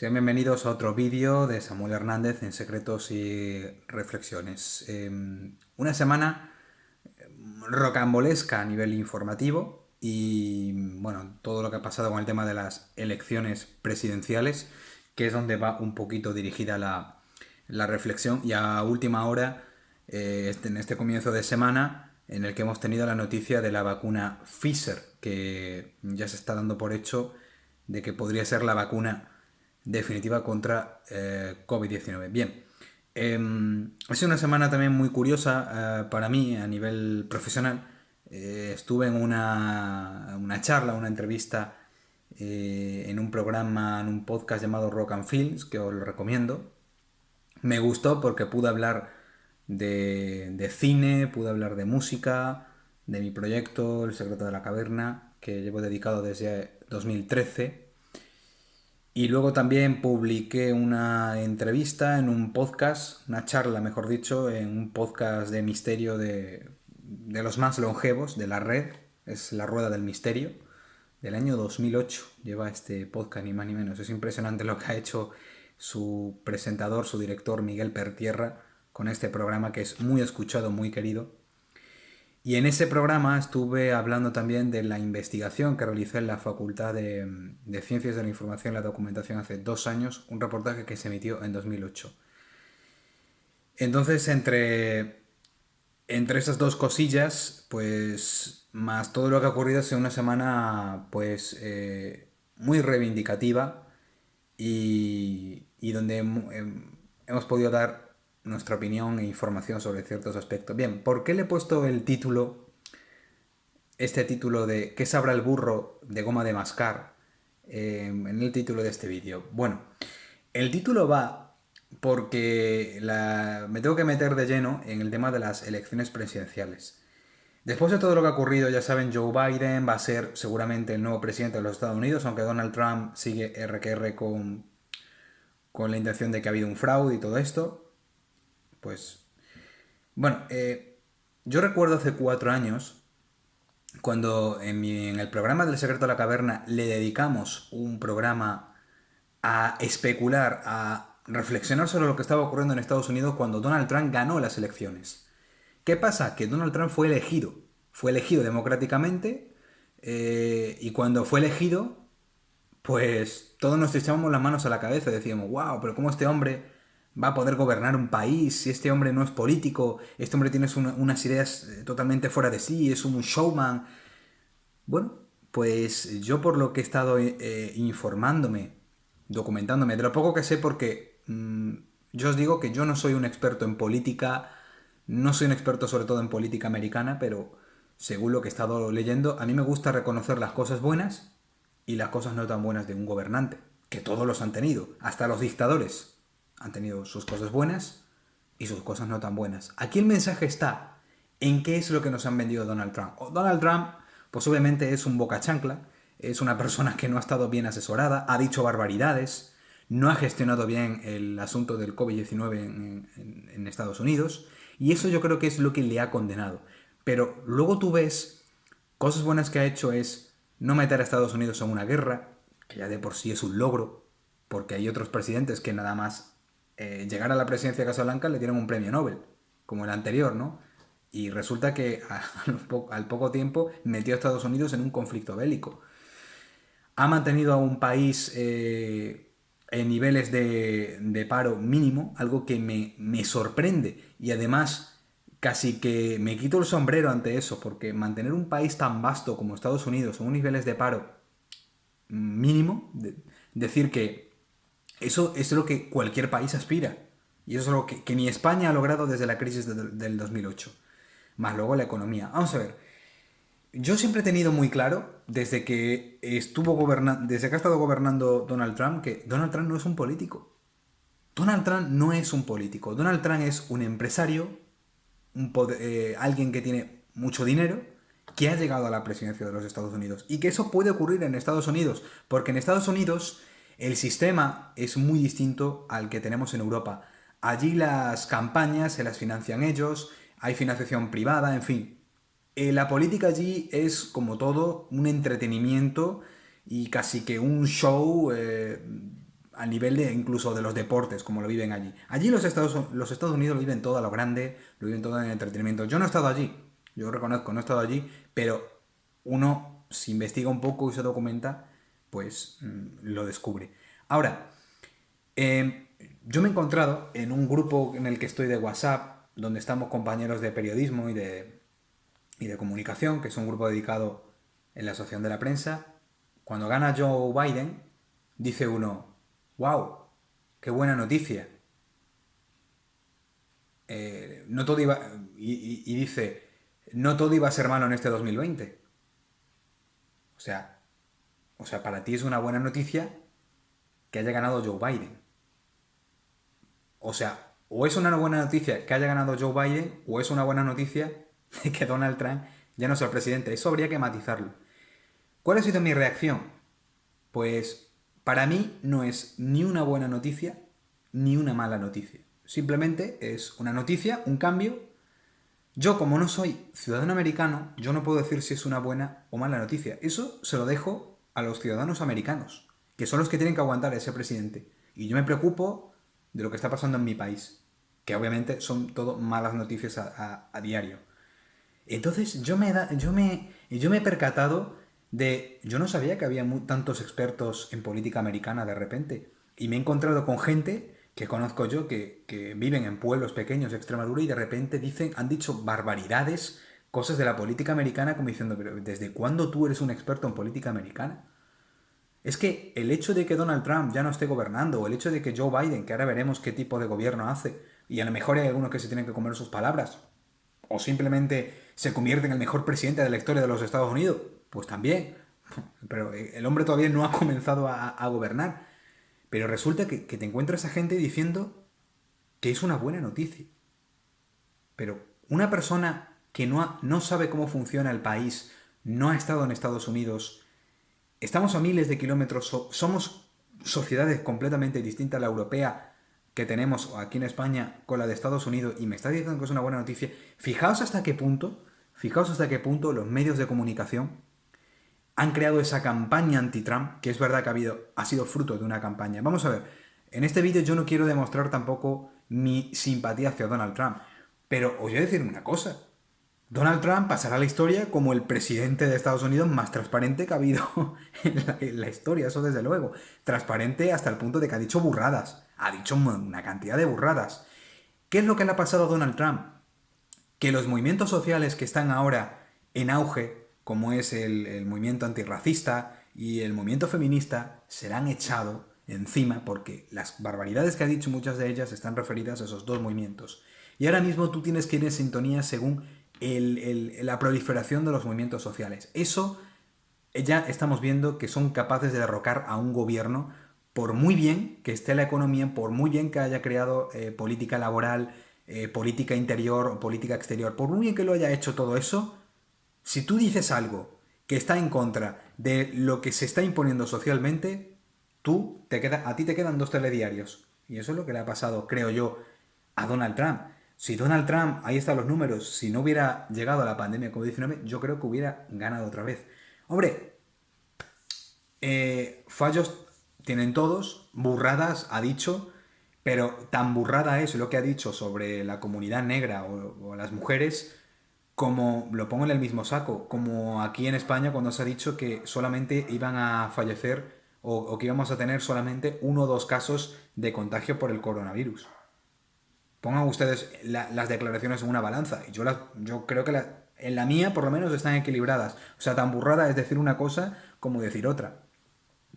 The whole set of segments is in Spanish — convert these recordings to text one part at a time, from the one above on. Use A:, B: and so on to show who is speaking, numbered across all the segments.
A: Sean bienvenidos a otro vídeo de Samuel Hernández en Secretos y Reflexiones. Una semana rocambolesca a nivel informativo y bueno, todo lo que ha pasado con el tema de las elecciones presidenciales, que es donde va un poquito dirigida la reflexión. Y a última hora, en este comienzo de semana, en el que hemos tenido la noticia de la vacuna Pfizer, que ya se está dando por hecho de que podría ser la vacuna definitiva contra COVID-19. Bien, ha sido una semana también muy curiosa para mí a nivel profesional. Estuve en una charla, una entrevista en un programa, en un podcast llamado Rock and Films, que os lo recomiendo. Me gustó porque pude hablar de cine, pude hablar de música, de mi proyecto, El secreto de la caverna, que llevo dedicado desde 2013. Y luego también publiqué una entrevista en un podcast, una charla, mejor dicho, en un podcast de misterio de los más longevos de la red. Es La Rueda del Misterio, del año 2008. Lleva este podcast ni más ni menos. Es impresionante lo que ha hecho su presentador, su director, Miguel Pertierra, con este programa que es muy escuchado, muy querido. Y en ese programa estuve hablando también de la investigación que realicé en la Facultad de Ciencias de la Información y la Documentación hace 2 años, un reportaje que se emitió en 2008. Entonces, entre esas dos cosillas, pues más todo lo que ha ocurrido, ha sido una semana pues muy reivindicativa y donde hemos podido dar nuestra opinión e información sobre ciertos aspectos. Bien, ¿por qué le he puesto este título de ¿qué sabrá el burro de goma de mascar? En el título de este vídeo. Bueno, el título va porque me tengo que meter de lleno en el tema de las elecciones presidenciales. Después de todo lo que ha ocurrido, ya saben, Joe Biden va a ser seguramente el nuevo presidente de los Estados Unidos, aunque Donald Trump sigue R que R con la intención de que ha habido un fraude y todo esto. Pues, bueno, yo recuerdo hace 4 años cuando en el programa del Secreto de la Caverna le dedicamos un programa a especular, a reflexionar sobre lo que estaba ocurriendo en Estados Unidos cuando Donald Trump ganó las elecciones. ¿Qué pasa? Que Donald Trump fue elegido democráticamente y cuando fue elegido, pues todos nos echábamos las manos a la cabeza y decíamos, wow, pero ¿cómo este hombre va a poder gobernar un país si este hombre no es político? Este hombre tiene unas ideas totalmente fuera de sí, es un showman. Bueno, pues yo por lo que he estado informándome, documentándome, de lo poco que sé porque yo os digo que yo no soy un experto en política, no soy un experto sobre todo en política americana, pero según lo que he estado leyendo, a mí me gusta reconocer las cosas buenas y las cosas no tan buenas de un gobernante, que todos los han tenido, hasta los dictadores han tenido sus cosas buenas y sus cosas no tan buenas. Aquí el mensaje está en qué es lo que nos han vendido Donald Trump. Donald Trump, pues obviamente es un boca chancla, es una persona que no ha estado bien asesorada, ha dicho barbaridades, no ha gestionado bien el asunto del COVID-19 en Estados Unidos, y eso yo creo que es lo que le ha condenado. Pero luego tú ves, cosas buenas que ha hecho es no meter a Estados Unidos en una guerra, que ya de por sí es un logro, porque hay otros presidentes que nada más llegar a la presidencia de Casablanca le dieron un premio Nobel, como el anterior, ¿no? Y resulta que al poco tiempo metió a Estados Unidos en un conflicto bélico. Ha mantenido a un país en niveles de paro mínimo, algo que me sorprende. Y además, casi que me quito el sombrero ante eso, porque mantener un país tan vasto como Estados Unidos en unos niveles de paro mínimo, decir que eso es lo que cualquier país aspira. Y eso es lo que ni España ha logrado desde la crisis del 2008. Más luego la economía. Vamos a ver. Yo siempre he tenido muy claro, desde que ha estado gobernando Donald Trump, que Donald Trump no es un político. Donald Trump no es un político. Donald Trump es un empresario, alguien que tiene mucho dinero, que ha llegado a la presidencia de los Estados Unidos. Y que eso puede ocurrir en Estados Unidos, porque en Estados Unidos el sistema es muy distinto al que tenemos en Europa. Allí las campañas se las financian ellos, hay financiación privada, en fin. La política allí es, como todo, un entretenimiento y casi que un show a nivel de incluso de los deportes, como lo viven allí. Allí los Estados Unidos lo viven todo a lo grande, lo viven todo en el entretenimiento. Yo no he estado allí, yo reconozco, no he estado allí, pero uno, si investiga un poco y se documenta, pues lo descubre. Ahora, yo me he encontrado en un grupo en el que estoy de WhatsApp, donde estamos compañeros de periodismo y de comunicación, que es un grupo dedicado en la Asociación de la Prensa. Cuando gana Joe Biden, dice uno, wow, qué buena noticia. No todo iba, y dice, no todo iba a ser malo en este 2020. O sea, para ti es una buena noticia que haya ganado Joe Biden. O sea, o es una buena noticia que haya ganado Joe Biden, o es una buena noticia de que Donald Trump ya no sea el presidente. Eso habría que matizarlo. ¿Cuál ha sido mi reacción? Pues para mí no es ni una buena noticia ni una mala noticia. Simplemente es una noticia, un cambio. Yo, como no soy ciudadano americano, yo no puedo decir si es una buena o mala noticia. Eso se lo dejo a los ciudadanos americanos, que son los que tienen que aguantar a ese presidente. Y yo me preocupo de lo que está pasando en mi país, que obviamente son todo malas noticias a diario. Entonces yo me he percatado de... Yo no sabía que había tantos expertos en política americana de repente. Y me he encontrado con gente que conozco yo, que viven en pueblos pequeños de Extremadura y de repente han dicho barbaridades, cosas de la política americana como diciendo, pero ¿desde cuándo tú eres un experto en política americana? Es que el hecho de que Donald Trump ya no esté gobernando, o el hecho de que Joe Biden, que ahora veremos qué tipo de gobierno hace, y a lo mejor hay algunos que se tienen que comer sus palabras, o simplemente se convierte en el mejor presidente de la historia de los Estados Unidos, pues también. Pero el hombre todavía no ha comenzado a gobernar. Pero resulta que te encuentras a gente diciendo que es una buena noticia. Pero una persona que no sabe cómo funciona el país, no ha estado en Estados Unidos, estamos a miles de kilómetros, somos sociedades completamente distintas a la europea que tenemos aquí en España con la de Estados Unidos y me está diciendo que es una buena noticia. Fijaos hasta qué punto los medios de comunicación han creado esa campaña anti-Trump, que es verdad que ha sido fruto de una campaña. Vamos a ver, en este vídeo yo no quiero demostrar tampoco mi simpatía hacia Donald Trump, pero os voy a decir una cosa. Donald Trump pasará a la historia como el presidente de Estados Unidos más transparente que ha habido en la historia, eso desde luego. Transparente hasta el punto de que ha dicho burradas. Ha dicho una cantidad de burradas. ¿Qué es lo que le ha pasado a Donald Trump? Que los movimientos sociales que están ahora en auge, como es el movimiento antirracista y el movimiento feminista, se le han echado encima porque las barbaridades que ha dicho, muchas de ellas están referidas a esos dos movimientos. Y ahora mismo tú tienes que ir en sintonía según la proliferación de los movimientos sociales. Eso ya estamos viendo que son capaces de derrocar a un gobierno por muy bien que esté la economía, por muy bien que haya creado política laboral, política interior o política exterior, por muy bien que lo haya hecho todo eso, si tú dices algo que está en contra de lo que se está imponiendo socialmente, a ti te quedan dos telediarios. Y eso es lo que le ha pasado, creo yo, a Donald Trump. Si Donald Trump, ahí están los números, si no hubiera llegado a la pandemia COVID-19, yo creo que hubiera ganado otra vez. Hombre, fallos tienen todos, burradas ha dicho, pero tan burrada es lo que ha dicho sobre la comunidad negra o las mujeres como lo pongo en el mismo saco, como aquí en España cuando se ha dicho que solamente iban a fallecer o que íbamos a tener solamente uno o dos casos de contagio por el coronavirus. Pongan ustedes las declaraciones en una balanza. Y yo creo que en la mía por lo menos están equilibradas. O sea, tan burrada es decir una cosa como decir otra.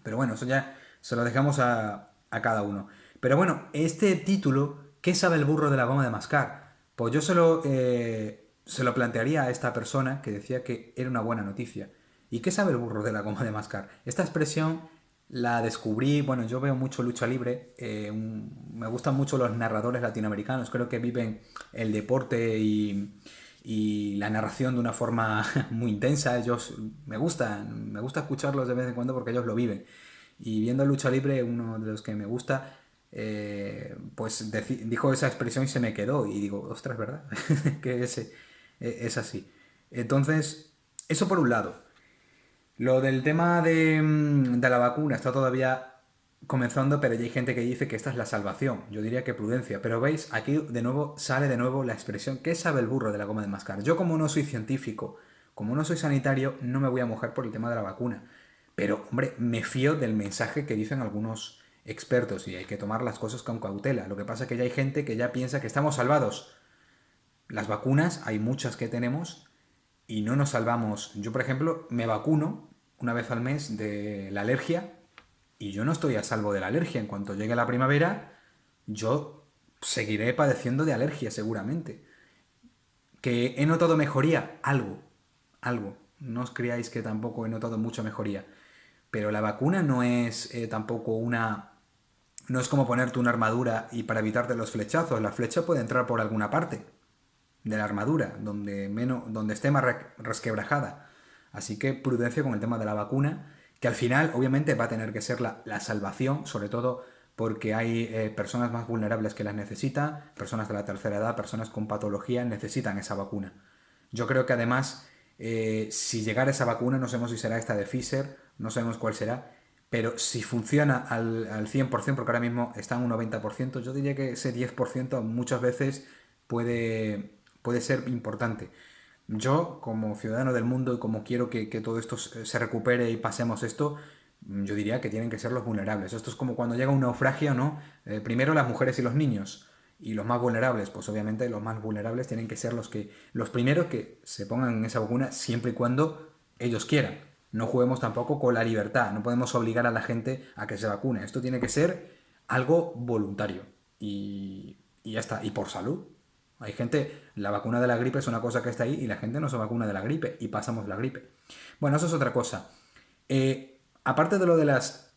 A: Pero bueno, eso ya se lo dejamos a cada uno. Pero bueno, este título, ¿qué sabe el burro de la goma de mascar? Pues yo se lo plantearía a esta persona que decía que era una buena noticia. ¿Y qué sabe el burro de la goma de mascar? Esta expresión la descubrí, bueno, yo veo mucho lucha libre, me gustan mucho los narradores latinoamericanos, creo que viven el deporte y la narración de una forma muy intensa. Ellos me gusta escucharlos de vez en cuando porque ellos lo viven. Y viendo lucha libre, uno de los que me gusta, pues dijo esa expresión y se me quedó. Y digo, ostras, ¿verdad? Que es así. Entonces, eso por un lado. Lo del tema de la vacuna está todavía comenzando, pero ya hay gente que dice que esta es la salvación. Yo diría que prudencia. Pero veis, aquí de nuevo sale de nuevo la expresión, ¿qué sabe el burro de la goma de mascar? Yo como no soy científico, como no soy sanitario, no me voy a mojar por el tema de la vacuna. Pero, hombre, me fío del mensaje que dicen algunos expertos y hay que tomar las cosas con cautela. Lo que pasa es que ya hay gente que ya piensa que estamos salvados. Las vacunas, hay muchas que tenemos y no nos salvamos. Yo, por ejemplo, me vacuno una vez al mes de la alergia y yo no estoy a salvo de la alergia. En cuanto llegue la primavera, yo seguiré padeciendo de alergia seguramente. ¿Que he notado mejoría? Algo, algo. No os creáis que tampoco he notado mucha mejoría. Pero la vacuna no es tampoco una... No es como ponerte una armadura y para evitarte los flechazos. La flecha puede entrar por alguna parte de la armadura, donde esté más resquebrajada. Así que prudencia con el tema de la vacuna, que al final obviamente va a tener que ser la salvación, sobre todo porque hay personas más vulnerables que las necesitan, personas de la tercera edad, personas con patología necesitan esa vacuna. Yo creo que además, si llegara esa vacuna, no sabemos si será esta de Pfizer, no sabemos cuál será, pero si funciona al 100%, porque ahora mismo está en un 90%, yo diría que ese 10% muchas veces puede ser importante. Yo, como ciudadano del mundo y como quiero que todo esto se recupere y pasemos esto, yo diría que tienen que ser los vulnerables. Esto es como cuando llega un naufragio, ¿no? Primero las mujeres y los niños. Y los más vulnerables, pues obviamente los más vulnerables tienen que ser los primeros que se pongan en esa vacuna siempre y cuando ellos quieran. No juguemos tampoco con la libertad, no podemos obligar a la gente a que se vacune. Esto tiene que ser algo voluntario. Y ya está, y por salud. Hay gente, la vacuna de la gripe es una cosa que está ahí y la gente no se vacuna de la gripe y pasamos la gripe. Bueno, eso es otra cosa. Aparte de lo de las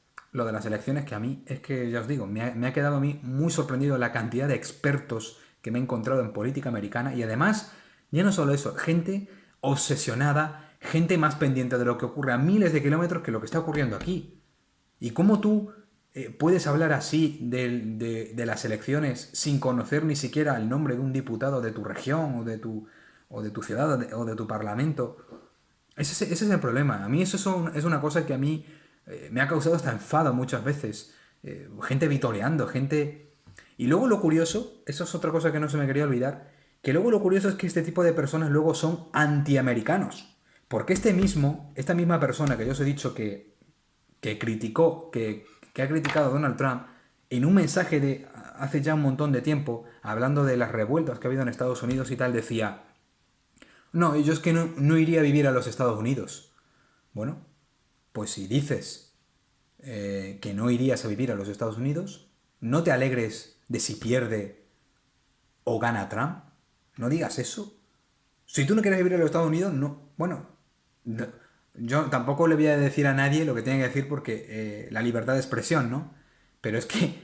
A: elecciones, que a mí es que, ya os digo, me ha quedado a mí muy sorprendido la cantidad de expertos que me he encontrado en política americana y además, ya no solo eso, gente obsesionada, gente más pendiente de lo que ocurre a miles de kilómetros que lo que está ocurriendo aquí. ¿Y cómo tú puedes hablar así de las elecciones sin conocer ni siquiera el nombre de un diputado de tu región o de tu ciudad o de tu parlamento? Ese es el problema. A mí eso es una cosa que a mí me ha causado hasta enfado muchas veces. Gente vitoreando, gente... Y luego lo curioso, eso es otra cosa que no se me quería olvidar, que luego lo curioso es que este tipo de personas luego son antiamericanos. Porque esta misma persona que yo os he dicho que ha criticado a Donald Trump, en un mensaje de hace ya un montón de tiempo, hablando de las revueltas que ha habido en Estados Unidos y tal, decía, no, yo es que no iría a vivir a los Estados Unidos. Bueno, pues si dices que no irías a vivir a los Estados Unidos, no te alegres de si pierde o gana Trump. No digas eso. Si tú no quieres vivir en los Estados Unidos, no. Bueno, yo tampoco le voy a decir a nadie lo que tiene que decir porque la libertad de expresión, ¿no? Pero es que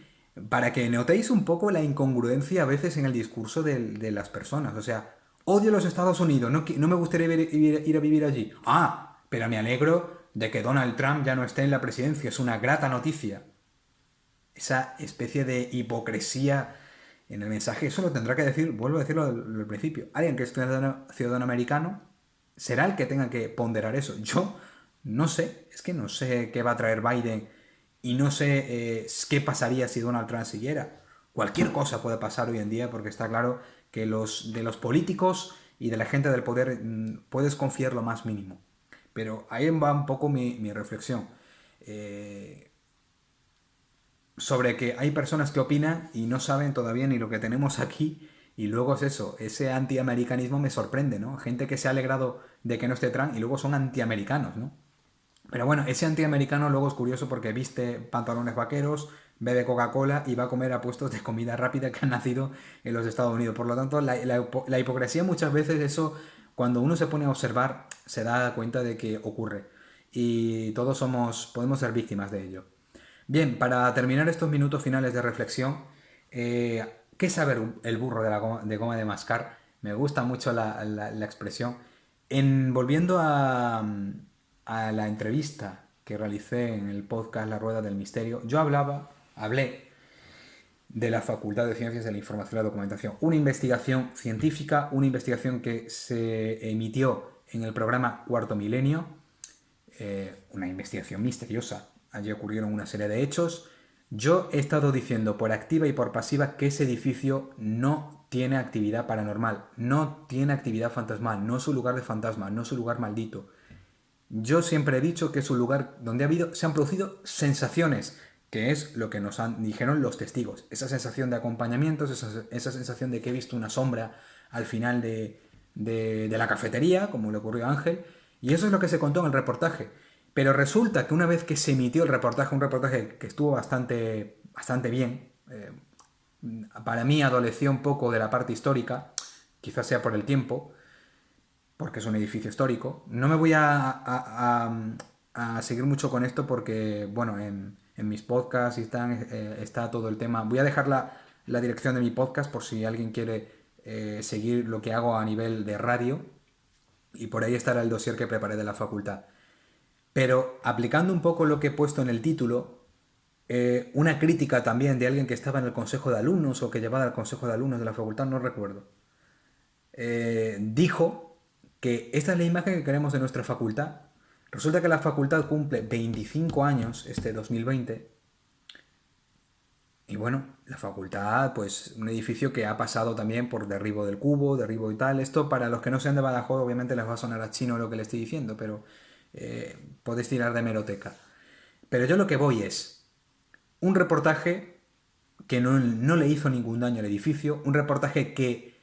A: para que notéis un poco la incongruencia a veces en el discurso de las personas. O sea, odio los Estados Unidos, no me gustaría ir a vivir allí. Ah, pero me alegro de que Donald Trump ya no esté en la presidencia. Es una grata noticia. Esa especie de hipocresía en el mensaje, eso lo tendrá que decir, vuelvo a decirlo al principio, alguien que es ciudadano americano será el que tenga que ponderar eso. Yo no sé, es que no sé qué va a traer Biden y no sé qué pasaría si Donald Trump siguiera. Cualquier cosa puede pasar hoy en día porque está claro que de los políticos y de la gente del poder puedes confiar lo más mínimo. Pero ahí va un poco mi reflexión. Eh, Sobre que hay personas que opinan y no saben todavía ni lo que tenemos aquí. Y luego es eso, ese antiamericanismo me sorprende, ¿no? Gente que se ha alegrado de que no esté Trump y luego son antiamericanos, ¿no? Pero bueno, ese antiamericano luego es curioso porque viste pantalones vaqueros, bebe Coca-Cola y va a comer a puestos de comida rápida que han nacido en los Estados Unidos. Por lo tanto, la hipocresía muchas veces, eso, cuando uno se pone a observar, se da cuenta de que ocurre. Y todos podemos ser víctimas de ello. Bien, para terminar estos minutos finales de reflexión, ¿qué saber el burro de goma de mascar? Me gusta mucho la expresión. Volviendo a la entrevista que realicé en el podcast La Rueda del Misterio, yo hablé de la Facultad de Ciencias de la Información y la Documentación. Una investigación científica, una investigación que se emitió en el programa Cuarto Milenio, una investigación misteriosa. Allí ocurrieron una serie de hechos, Yo he estado diciendo por activa y por pasiva que ese edificio no tiene actividad paranormal, no tiene actividad fantasmal, no es un lugar de fantasma, no es un lugar maldito. Yo siempre he dicho que es un lugar donde se han producido sensaciones, que es lo que dijeron los testigos. Esa sensación de acompañamientos, esa sensación de que he visto una sombra al final de la cafetería, como le ocurrió a Ángel, y eso es lo que se contó en el reportaje. Pero resulta que una vez que se emitió el reportaje, un reportaje que estuvo bastante bien, para mí adoleció un poco de la parte histórica, quizás sea por el tiempo, porque es un edificio histórico. No me voy a seguir mucho con esto porque, bueno, en mis podcasts está todo el tema. Voy a dejar la dirección de mi podcast por si alguien quiere seguir lo que hago a nivel de radio y por ahí estará el dossier que preparé de la facultad. Pero aplicando un poco lo que he puesto en el título, una crítica también de alguien que estaba en el consejo de alumnos o que llevaba el consejo de alumnos de la facultad, no recuerdo, dijo que esta es la imagen que queremos de nuestra facultad. Resulta que la facultad cumple 25 años este 2020 y bueno, la facultad, pues un edificio que ha pasado también por derribo del cubo, derribo y tal. Esto para los que no sean de Badajoz obviamente les va a sonar a chino lo que le estoy diciendo, pero podéis tirar de hemeroteca. Pero yo lo que voy es un reportaje que no le hizo ningún daño al edificio, un reportaje que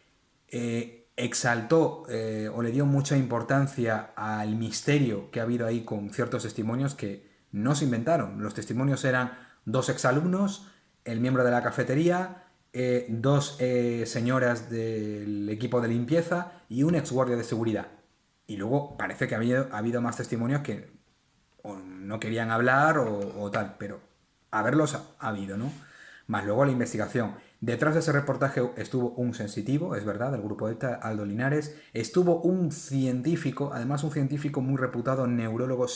A: exaltó o le dio mucha importancia al misterio que ha habido ahí con ciertos testimonios que no se inventaron. Los testimonios eran dos exalumnos, el miembro de la cafetería, dos señoras del equipo de limpieza y un ex guardia de seguridad. Y luego parece que ha habido más testimonios que o no querían hablar o tal, pero haberlos ha habido, ¿no? Más luego la investigación. Detrás de ese reportaje estuvo un sensitivo, es verdad, del grupo ETA, Aldo Linares. Estuvo un científico, además un científico muy reputado, neurólogo,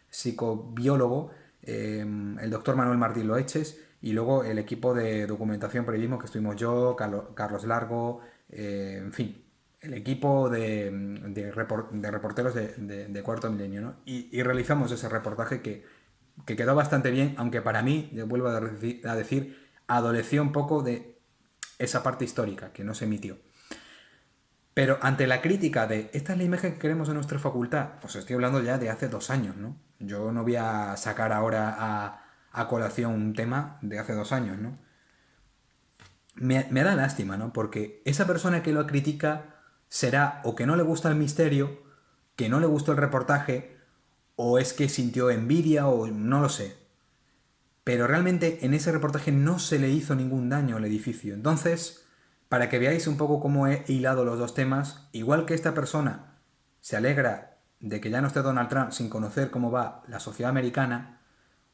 A: psicobiólogo, el doctor Manuel Martín Loeches. Y luego el equipo de documentación periodismo que estuvimos yo, Carlos Largo, en fin, el equipo de reporteros de Cuarto Milenio, ¿no? Y realizamos ese reportaje que quedó bastante bien, aunque para mí, yo vuelvo a decir, adoleció un poco de esa parte histórica que no se emitió. Pero ante la crítica de esta es la imagen que queremos en nuestra facultad, pues estoy hablando ya de hace 2 años, ¿no? Yo no voy a sacar ahora a colación un tema de hace 2 años, ¿no? Me da lástima, ¿no? Porque esa persona que lo critica será o que no le gusta el misterio, que no le gustó el reportaje, o es que sintió envidia, o no lo sé. Pero realmente en ese reportaje no se le hizo ningún daño al edificio. Entonces, para que veáis un poco cómo he hilado los dos temas, igual que esta persona se alegra de que ya no esté Donald Trump sin conocer cómo va la sociedad americana,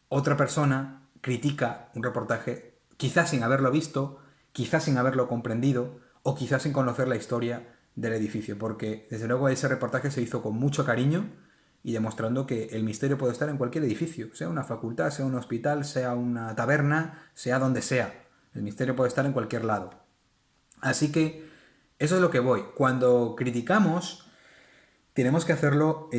A: otra persona critica un reportaje quizás sin haberlo visto, quizás sin haberlo comprendido o quizás sin conocer la historia del edificio, porque desde luego ese reportaje se hizo con mucho cariño y demostrando que el misterio puede estar en cualquier edificio, sea una facultad, sea un hospital, sea una taberna, sea donde sea. El misterio puede estar en cualquier lado. Así que eso es lo que voy. Cuando criticamos, tenemos que hacerlo,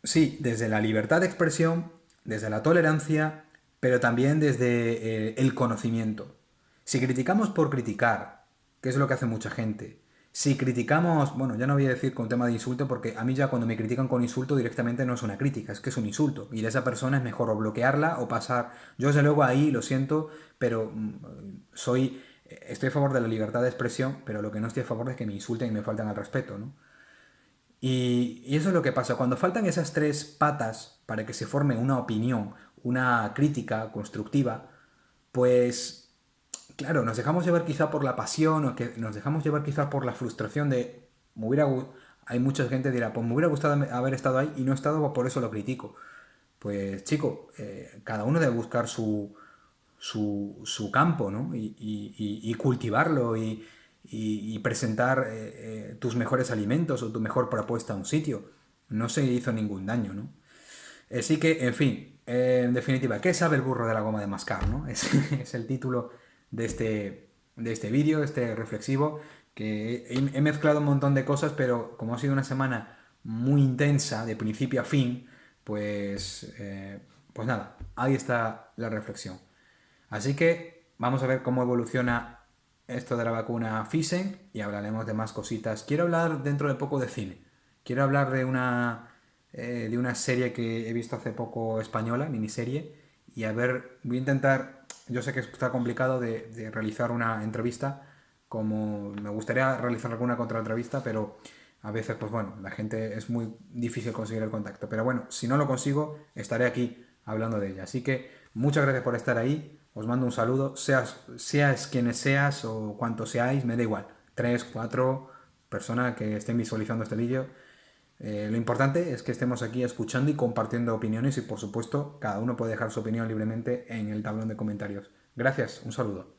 A: sí, desde la libertad de expresión, desde la tolerancia, pero también desde el conocimiento. Si criticamos por criticar, que es lo que hace mucha gente, si criticamos, bueno, ya no voy a decir con tema de insulto, porque a mí ya cuando me critican con insulto directamente no es una crítica, es que es un insulto. Y de esa persona es mejor o bloquearla o pasar. Yo desde luego ahí lo siento, pero estoy a favor de la libertad de expresión, pero lo que no estoy a favor es que me insulten y me falten al respeto, ¿no? Y eso es lo que pasa. Cuando faltan esas tres patas para que se forme una opinión, una crítica constructiva, pues claro, nos dejamos llevar quizá por la pasión o que nos dejamos llevar quizá por la frustración de... Hay mucha gente que dirá, pues me hubiera gustado haber estado ahí y no he estado, pues por eso lo critico. Pues chico, cada uno debe buscar su campo, ¿no? Y cultivarlo y presentar tus mejores alimentos o tu mejor propuesta a un sitio. No se hizo ningún daño, ¿no? Así que, en fin, en definitiva, ¿qué sabe el burro de la goma de mascar, no? Es el título de este vídeo, este reflexivo, que he mezclado un montón de cosas, pero como ha sido una semana muy intensa, de principio a fin, pues Pues nada, ahí está la reflexión. Así que vamos a ver cómo evoluciona esto de la vacuna Pfizer y hablaremos de más cositas. Quiero hablar dentro de poco de cine. Quiero hablar de una serie que he visto hace poco española, miniserie, y a ver, voy a intentar, yo sé que está complicado de realizar una entrevista, como me gustaría realizar alguna contraentrevista, pero a veces, pues bueno, la gente es muy difícil conseguir el contacto. Pero bueno, si no lo consigo, estaré aquí hablando de ella. Así que muchas gracias por estar ahí. Os mando un saludo. Seas quienes seas o cuantos seáis, me da igual. Tres, cuatro personas que estén visualizando este vídeo. Lo importante es que estemos aquí escuchando y compartiendo opiniones y por supuesto cada uno puede dejar su opinión libremente en el tablón de comentarios. Gracias, un saludo.